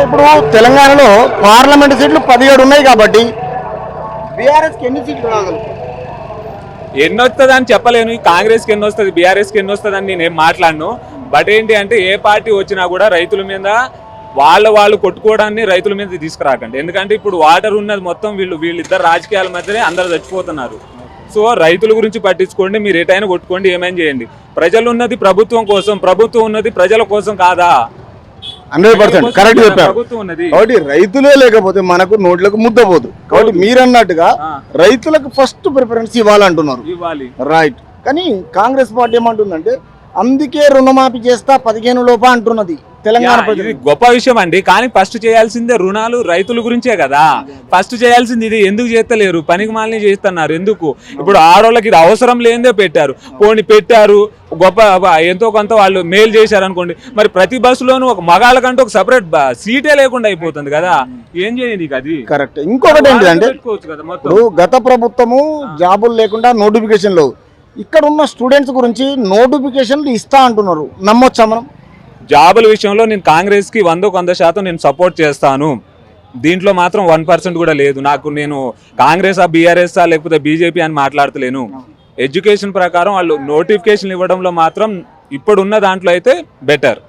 ఇప్పుడు తెలంగాణలో పార్లమెంట్ సీట్లు 17 ఉన్నాయి కాబట్టి బీఆర్ఎస్కి ఎన్ని సీట్లు రాగలరు? ఎన్ని వస్తుంది అని చెప్పలేను. కాంగ్రెస్కి ఎన్ని వస్తుంది, బీఆర్ఎస్కి ఎన్ని వస్తుంది అని నేనేం మాట్లాడను. బట్ ఏంటి అంటే ఏ పార్టీ వచ్చినా కూడా రైతుల మీద వాళ్ళు కొట్టుకోవడాన్ని రైతుల మీద తీసుకురాకండి. ఎందుకంటే ఇప్పుడు వాటర్ ఉన్నది మొత్తం వీళ్ళిద్దరు రాజకీయాల మధ్యనే అందరు చచ్చిపోతున్నారు. సో రైతుల గురించి పట్టించుకోండి, మీరు ఎటైనా కొట్టుకోండి, ఏమైనా చేయండి. ప్రజలు ఉన్నది ప్రభుత్వం కోసం, ప్రభుత్వం ఉన్నది ప్రజల కోసం కాదా? 100% కరెక్ట్ చెప్పారు. ప్రభుత్వం ఉన్నది కాబట్టి రైతులే లేకపోతే మనకు నోట్లకు ముద్ద పోదు. కాబట్టి మీరు అన్నట్టుగా రైతులకు ఫస్ట్ ప్రిఫరెన్స్ ఇవ్వాలంటున్నారు. ఇవ్వాలి, రైట్. కానీ కాంగ్రెస్ పార్టీ ఏమంటుందంటే అందుకే రుణమాఫీ చేస్తా 15 లోప అంటున్నది తెలంగాణ ప్రజలు. ఇది గొప్ప విషయం అండి. కానీ ఫస్ట్ చేయాల్సిందే రుణాలు రైతుల గురించే కదా. ఫస్ట్ చేయాల్సింది ఇది. ఎందుకు చేస్తలేరు? పనికి మాలని చేస్తున్నారు. ఎందుకు? ఇప్పుడు ఆడోళ్ళకి ఇది అవసరం లేదే పెట్టారు. పోనీ పెట్టారు, గొప్ప ఎంతో కొంత వాళ్ళు మేలు చేశారు అనుకోండి. మరి ప్రతి బస్సులోనూ ఒక మగాళ్ళ కంటే ఒక సపరేట్ సీటే లేకుండా అయిపోతుంది కదా. ఏం చేయండి అది కరెక్ట్. ఇంకొకటి ఏంటంటే ఇప్పుడు గత ప్రభుత్వము జాబులు లేకుండా నోటిఫికేషన్లు, ఇక్కడ ఉన్న స్టూడెంట్స్ గురించి నోటిఫికేషన్లు ఇస్తా అంటున్నారు. నమ్మొచ్చా మనం? జాబుల విషయంలో నేను కాంగ్రెస్కి 100% నేను సపోర్ట్ చేస్తాను. దీంట్లో మాత్రం 1% కూడా లేదు. నేను కాంగ్రెస్ బీఆర్ఎస్ లేకపోతే బీజేపీ అని మాట్లాడతలేను. ఎడ్యుకేషన్ ప్రకారం వాళ్ళు నోటిఫికేషన్ ఇవ్వడంలో మాత్రం ఇప్పుడున్న దాంట్లో అయితే బెటర్.